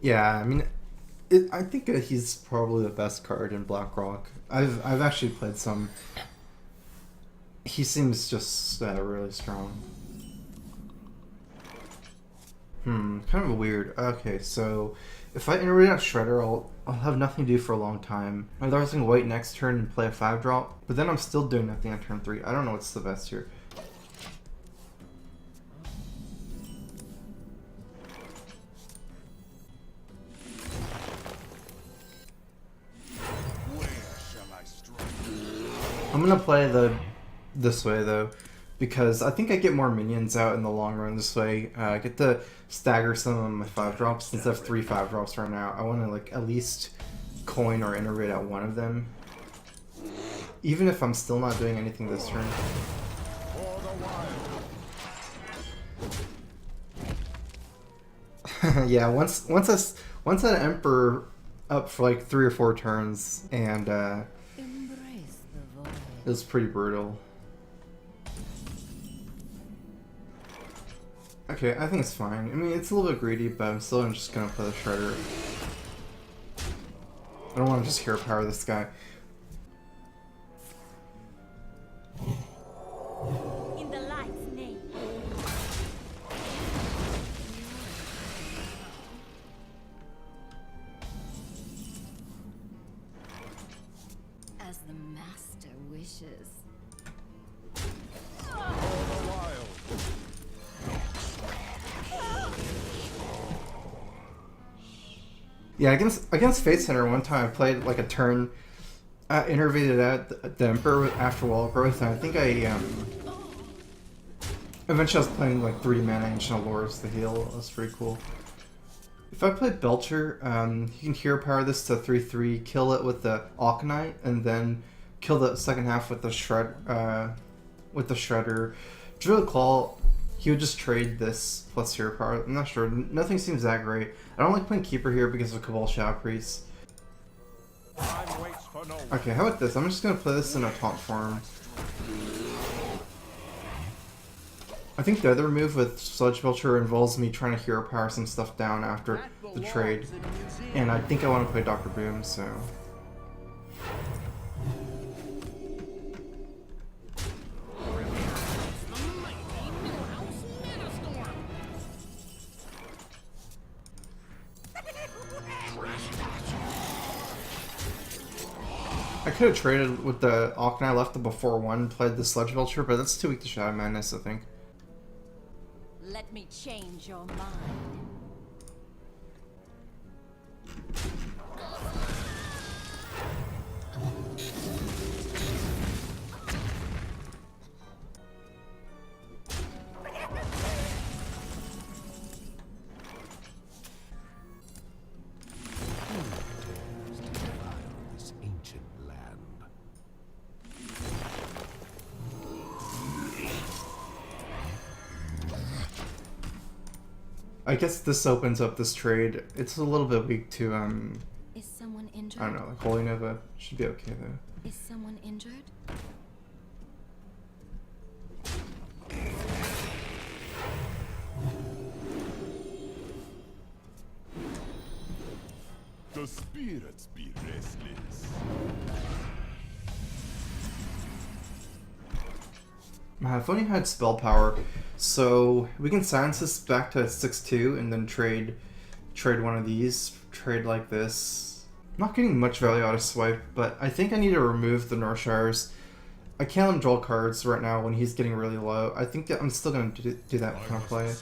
Yeah, I mean, I think he's probably the best card in Blackrock. I've actually played some. He seems just really strong. Kind of weird. Okay, so if I integrate out Shredder, I'll have nothing to do for a long time. Either I was going to wait next turn and play a 5-drop, but then I'm still doing nothing on turn 3. I don't know what's the best here. I'm gonna play this way though, because I think I get more minions out in the long run this way. I get to stagger some of my 5-drops since I have 3 5-drops right now. I want to like at least coin or iterate out one of them, even if I'm still not doing anything this turn. Yeah, once that Emperor up for like 3 or 4 turns, and it was pretty brutal. Okay, I think it's fine. I mean, it's a little bit greedy, but I'm still just gonna play the Shredder. I don't want to just hero power this guy. In the light's name. As the master wishes. Yeah, against Face Hunter one time I played like a turn, innervated out the Emperor after wall growth, and I think eventually I was playing like 3 mana Ancient Allures to heal. That was pretty cool. If I played Belcher, you can hero power this to 3/3, kill it with the Alkanite, and then kill the second half with the Shredder. Druid Claw, he would just trade this plus hero power. I'm not sure. Nothing seems that great. I don't like playing Keeper here because of Cabal Shadow Priest. Okay, how about this? I'm just gonna play this in a taunt form. I think the other move with Sludge Belcher involves me trying to hero power some stuff down after the trade. And I think I want to play Dr. Boom, so... I could have traded with the Alkani. I left the before one, played the Sludge Belcher, but that's too weak to Shadow Madness, I think. Let me change your mind. I guess this opens up this trade. It's a little bit weak to, Is someone injured? I don't know, like Holy Nova should be okay though. Is someone injured? The spirits be restless. I've only had spell power, so we can silence this back to 6/2 and then trade one of these, trade like this. I'm not getting much value out of Swipe, but I think I need to remove the Northshires. I can't let him draw cards right now when he's getting really low. I think that I'm still going to do that kind of play.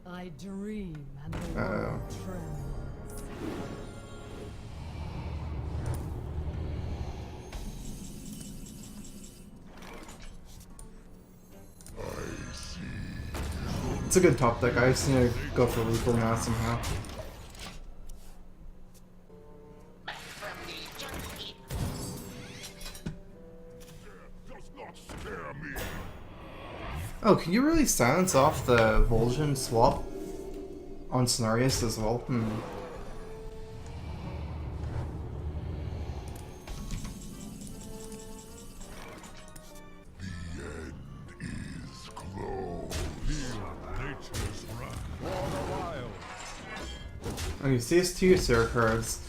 I dream and the world trembles. It's a good top deck. I just need to go for lethal now somehow. Oh, can you really silence off the Vol'jin swap on Cenarius as well? Okay, see his 2 Ysera cards.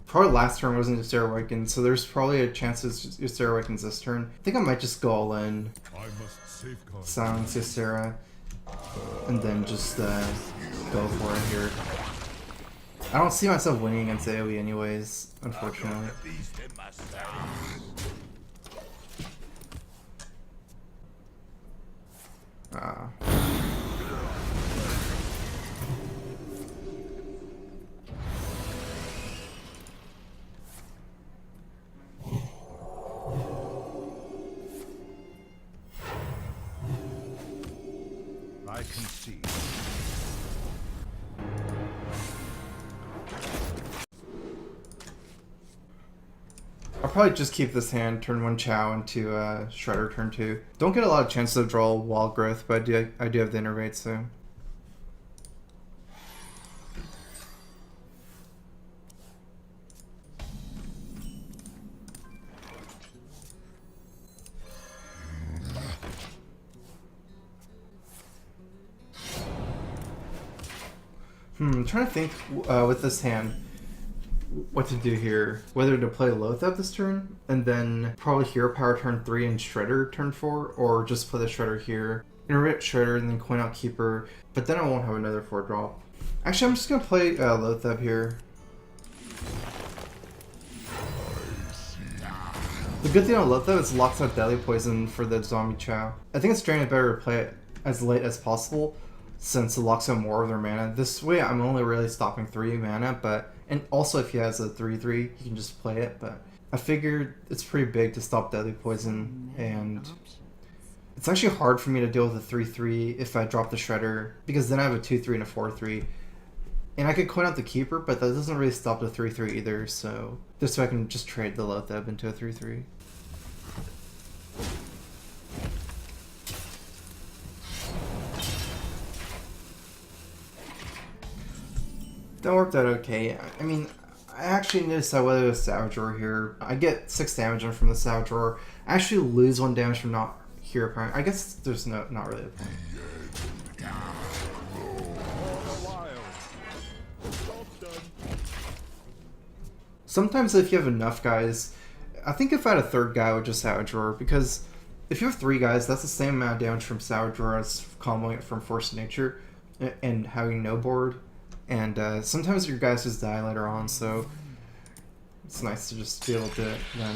Probably last turn wasn't Ysera Awakens, so there's probably a chance it's Ysera Awakens this turn. I think I might just go all in. I must safeguard. Silence Ysera. And then just go for it here. I don't see myself winning against AoE anyways, unfortunately. I can see. I'll probably just keep this hand, turn 1 Chow into Shredder turn 2. Don't get a lot of chances to draw Wild Growth, but I do have the Innervate, so. I'm trying to think with this hand what to do here. Whether to play Loatheb this turn, and then probably Hero Power turn 3 and Shredder turn 4, or just play the Shredder here, Innervate Shredder, and then coin out Keeper, but then I won't have another 4 drop. Actually, I'm just going to play Loatheb here. The good thing on Loatheb is it locks out Deadly Poison for the Zombie Chow. I think it's generally better to play it as late as possible, since it locks out more of their mana. This way I'm only really stopping 3 mana, but and also if he has a 3/3, you can just play it, but I figured it's pretty big to stop Deadly Poison, and it's actually hard for me to deal with a 3/3 if I drop the Shredder, because then I have a 2/3 and a 4/3. And I could coin out the Keeper, but that doesn't really stop the 3/3 either, so this way I can just trade the Loatheb into a 3/3. That worked out okay. I mean, I actually need to decide whether to Savage Roar here. I get 6 damage from the Savage Roar. I actually lose 1 damage from not Hero Power. I guess there's not really a point. Sometimes if you have enough guys, I think if I had a 3rd guy I would just Savage Roar, because if you have 3 guys, that's the same amount of damage from Savage Roar as comboing it from Force of Nature and having no board. And sometimes your guys just die later on, so it's nice to just be able to do it then.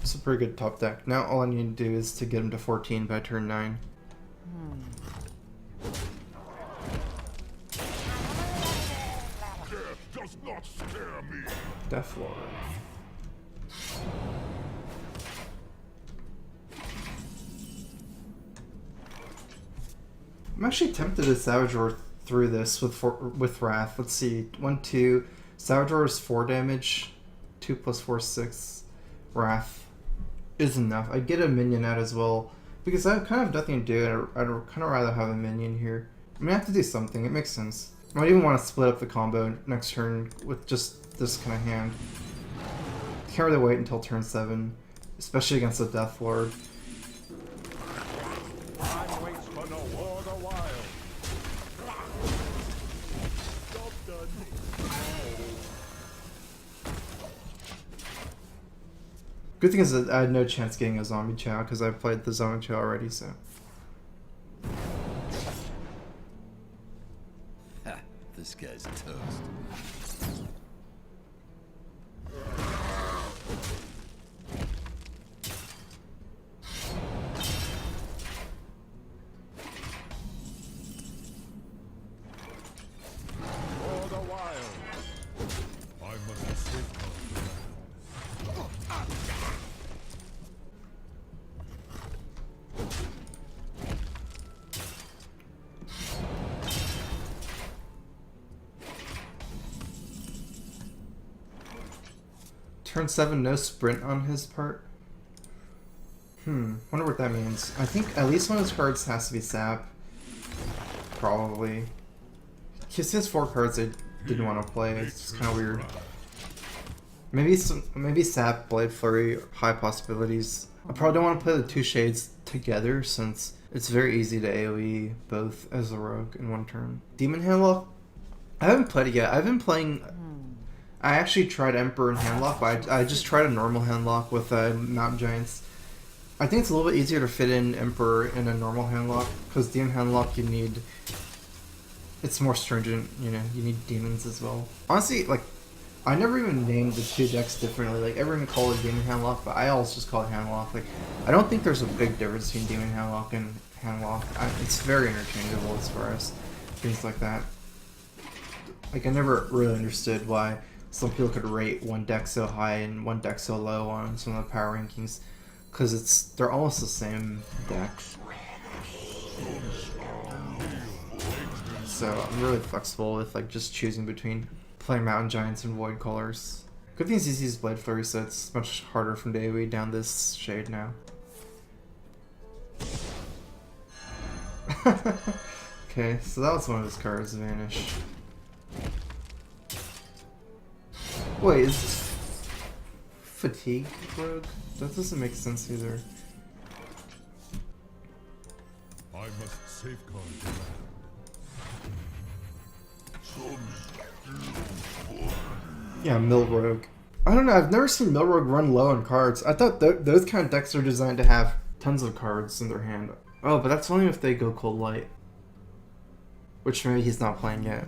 It's a pretty good top deck. Now all I need to do is to get him to 14 by turn 9. Death does not scare me. Deathlord. I'm actually tempted to Savage Roar through this with Wrath. Let's see. 1, 2. Savage Roar is 4 damage. 2 plus 4 is 6. Wrath is enough. I get a minion out as well, because I kind of have nothing to do, and I'd kind of rather have a minion here. I mean, I have to do something. It makes sense. I might even want to split up the combo next turn with just this kind of hand. Can't really wait until turn 7, especially against the Deathlord. Time waits for no war the wild. Job done. Good thing is that I had no chance getting a Zombie Chow because I played the Zombie Chow already, so. Ha, this guy's toast. For the wild. I must safeguard the land. Turn 7, no sprint on his part. Wonder what that means. I think at least one of his cards has to be sap. Probably. He has 4 cards I didn't want to play. It's just kind of weird. Maybe sap, Blade Flurry, high possibilities. I probably don't want to play the 2 shades together since it's very easy to AoE both as a rogue in one turn. Demon Handlock? I haven't played it yet. I've been playing... I actually tried Emperor and Handlock, but I just tried a normal Handlock with Mountain Giants. I think it's a little bit easier to fit in Emperor in a normal Handlock, because Demon Handlock you need... It's more stringent, you know, you need demons as well. Honestly, like, I never even named the 2 decks differently. Like, everyone call it Demon Handlock, but I always just call it Handlock. Like, I don't think there's a big difference between Demon Handlock and Handlock. It's very interchangeable as far as things like that. Like, I never really understood why some people could rate one deck so high and one deck so low on some of the power rankings, because they're almost the same deck. So I'm really flexible with like just choosing between playing Mountain Giants and Void Colors. Good thing is uses Blade Flurry, so it's much harder from the AoE down this shade now. Okay, so that was one of his cards, Vanish. Wait, is this Fatigue Rogue? That doesn't make sense either. I must safeguard the land. Yeah, Mill Rogue. I don't know, I've never seen Mill Rogue run low on cards. I thought those kind of decks are designed to have tons of cards in their hand. Oh, but that's only if they go Cold Light. Which maybe he's not playing yet.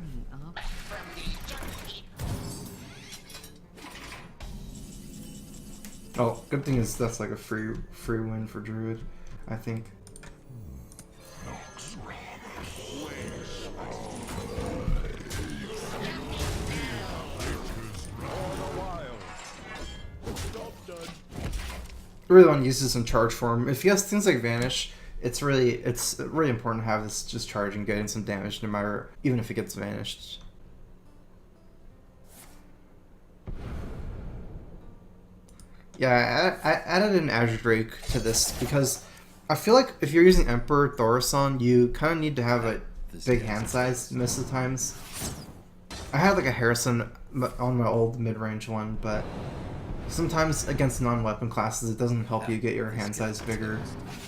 Oh, good thing is that's like a free win for Druid, I think. I really want to use this in charge form. If he has things like Vanish, it's really important to have this just charge and getting some damage no matter, even if it gets vanished. Yeah, I added an Azure Drake to this because I feel like if you're using Emperor Thaurissan, you kind of need to have a big hand size most of the times. I had like a Harrison on my old mid-range one, but sometimes against non-weapon classes it doesn't help you get your hand size bigger.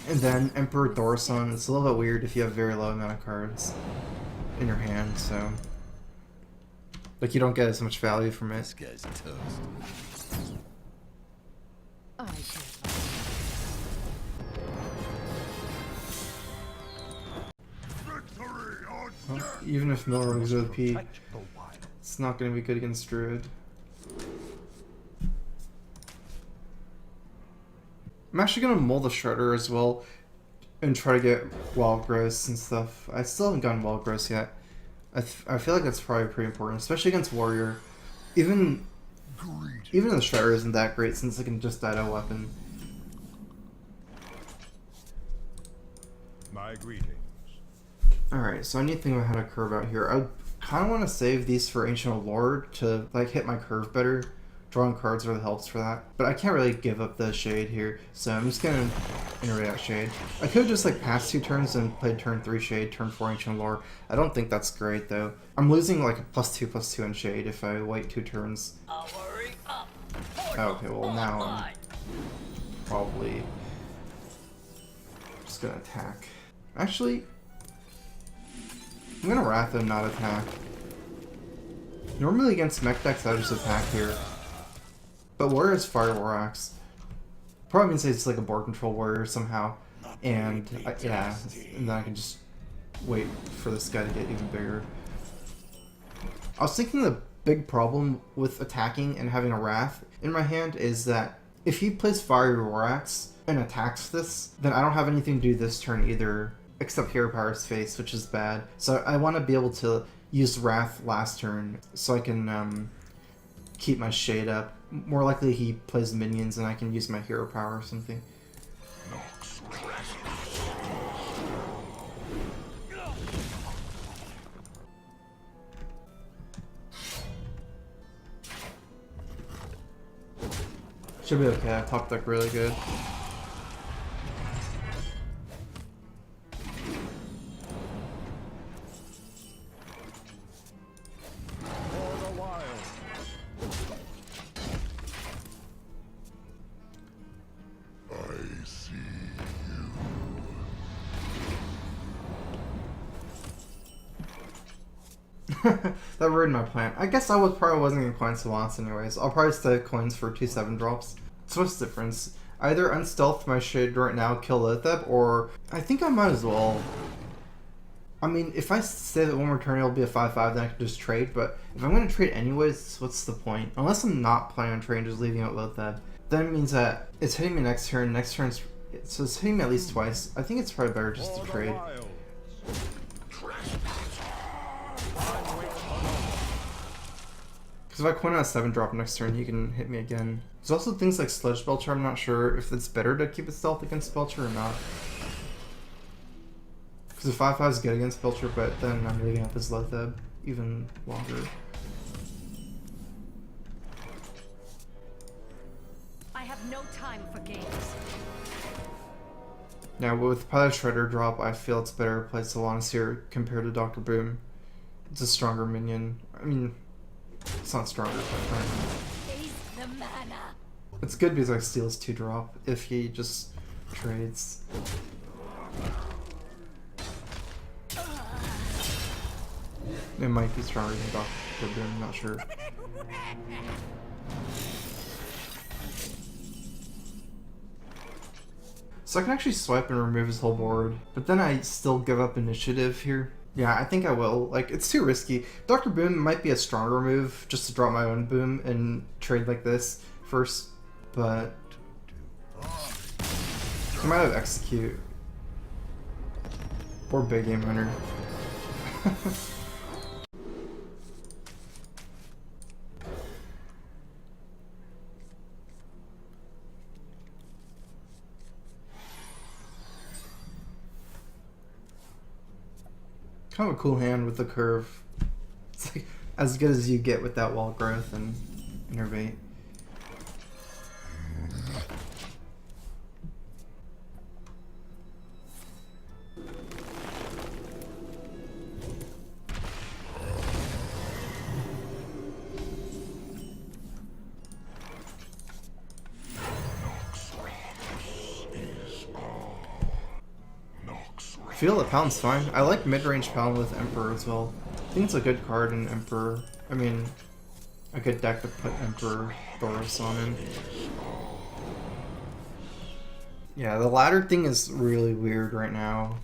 And then Emperor Thaurissan, it's a little bit weird if you have very low amount of cards in your hand, so like you don't get as much value from it. This guy's toast. Well, even if Milrogue's OP, it's not going to be good against Druid. I'm actually going to mull the Shredder as well and try to get Wild Growth and stuff. I still haven't gotten Wild Growth yet. I feel like that's probably pretty important, especially against Warrior. Even the Shredder isn't that great since it can just die to a weapon. My greetings. Alright, so I need to think about how to curve out here. I kind of want to save these for Ancient of Lore to like hit my curve better. Drawing cards really helps for that. But I can't really give up the Shade here, so I'm just going to iterate out Shade. I could have just like passed 2 turns and played turn 3 Shade, turn 4 Ancient of Lore. I don't think that's great though. I'm losing like a +2/+2 in Shade if I wait 2 turns. Okay, well now I'm probably just going to attack. Actually, I'm going to Wrath and not attack. Normally against mech decks I just attack here. But Warrior is Fire War Axe. Probably means it's like a board control warrior somehow. And yeah, and then I can just wait for this guy to get even bigger. I was thinking the big problem with attacking and having a Wrath in my hand is that if he plays Fire War Axe and attacks this, then I don't have anything to do this turn either, except Hero Power's Face, which is bad. So I want to be able to use Wrath last turn so I can keep my Shade up. More likely he plays minions and I can use my Hero Power or something. Should be okay. I top deck really good. For the wild. I see That ruined my plan. I guess probably wasn't gonna coin Savants anyways. I'll probably stay coins for 2/7 drops. So what's the difference? Either unstealth my shade right now, kill Lotheb, or I think I might as well. I mean, if I say that one more turn it'll be a 5/5, then I can just trade, but if I'm gonna trade anyways, what's the point? Unless I'm not planning on trading, just leaving out Lotheb. Then it means that it's hitting me next turn's so it's hitting me at least twice. I think it's probably better just to trade. Because if I coin out a 7-drop next turn, he can hit me again. There's also things like Sludge Belcher. I'm not sure if it's better to keep it stealth against Belcher or not. Because the 5/5 is good against Belcher, but then I'm leaving up his Lotheb even longer. I have no time for games. Now with Pilot Shredder drop, I feel it's better to play Solanas here compared to Dr. Boom. It's a stronger minion. I mean, it's not stronger, but Face the mana. it's good because I steals 2-drop if he just trades. It might be stronger than Dr. Boom, I'm not sure. So I can actually swipe and remove his whole board, but then I still give up initiative here. Yeah, I think I will. Like, it's too risky. Dr. Boom might be a stronger move, just to drop my own Boom and trade like this first, but I might have Execute. Or Big Game Hunter. Kind of a cool hand with the curve. It's like as good as you get with that wall growth and innervate. I feel that Pound's fine. I like mid-range Pound with Emperor as well. I think it's a good card in Emperor. I mean, a good deck to put Emperor Thoros on in. Yeah, the ladder thing is really weird right now.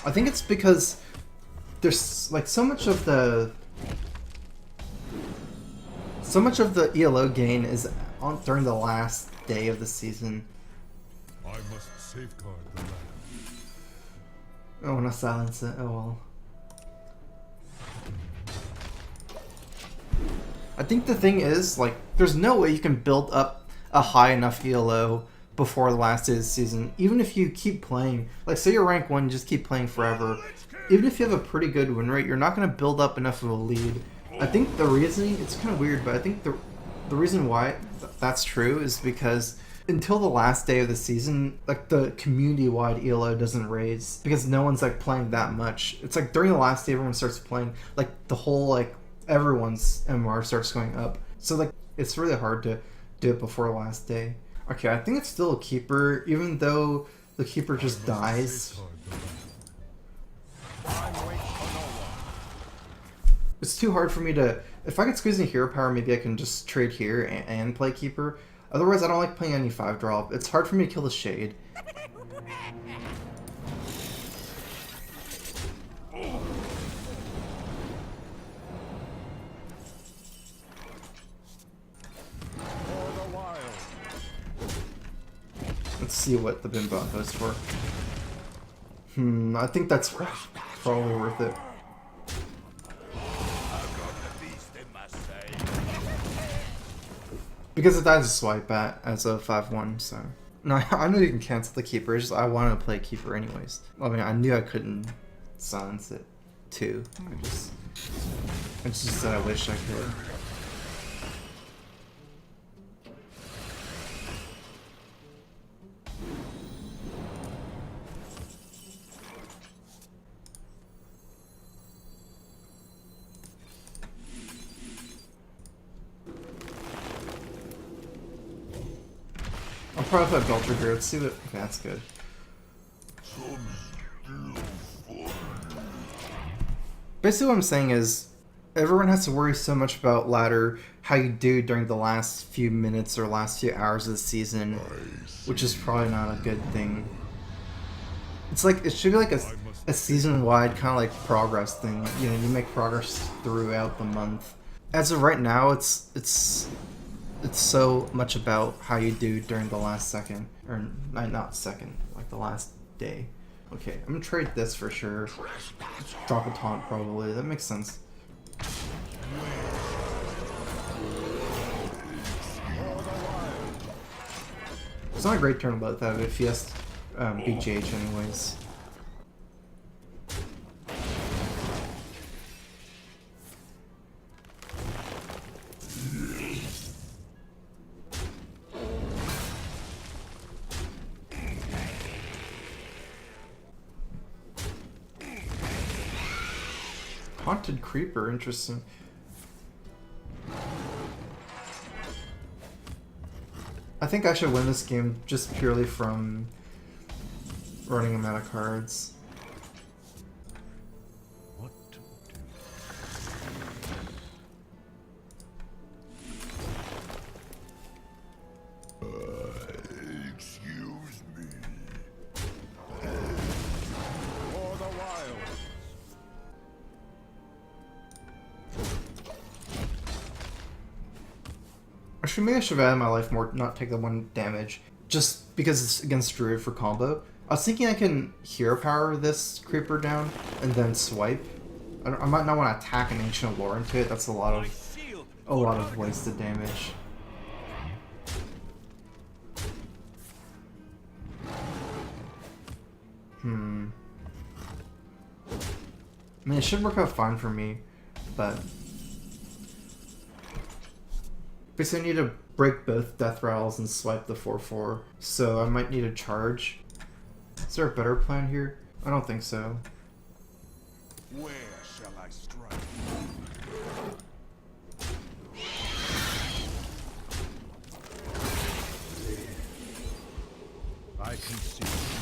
I think it's because there's like so much of the ELO gain is on during the last day of the season. I must safeguard the land. I want to silence it. Oh well. I think the thing is, like, there's no way you can build up a high enough ELO before the last day of the season. Even if you keep playing, like, say you're rank 1, you just keep playing forever. Even if you have a pretty good win rate, you're not going to build up enough of a lead. I think the reasoning, it's kind of weird, but I think the reason why that's true is because until the last day of the season, like, the community-wide ELO doesn't raise because no one's like playing that much. It's like during the last day everyone starts playing, like the whole, like, everyone's MR starts going up. So like it's really hard to do it before the last day. Okay, I think it's still a keeper, even though the keeper just dies. It's too hard for me to... If I could squeeze in hero power, maybe I can just trade here and play keeper. Otherwise, I don't like playing any 5-drop. It's hard for me to kill the shade. Let's see what the Bimbot goes for. I think that's probably worth it. Because it dies a swipe at as a 5/1, so... No, I know you can cancel the keeper, it's just I wanted to play keeper anyways. I mean, I knew I couldn't silence it too. I just... It's just that I wish I could. I'll probably put Belcher here. Let's see what if that's good. Basically what I'm saying is everyone has to worry so much about ladder, how you do during the last few minutes or last few hours of the season, which is probably not a good thing. It's like, it should be like a season-wide kind of like progress thing. You know, you make progress throughout the month. As of right now, it's so much about how you do during the last second, or not second, like the last day. Okay, I'm gonna trade this for sure. Drop a taunt probably, that makes sense. It's not a great turn about that if he has BGH anyways. Haunted Creeper, interesting. I think I should win this game just purely from running him out of cards. What to do? Excuse me. For the wild. Actually, maybe I should value my life more, not take the 1 damage, just because it's against Druid for combo. I was thinking I can hero power this creeper down and then swipe. I might not want to attack an Ancient Lore into it. That's a lot of wasted damage. I mean, it should work out fine for me, but basically I need to break both death rattles and swipe the 4/4, so I might need a charge. Is there a better plan here? I don't think so. Where shall I strike? I can see.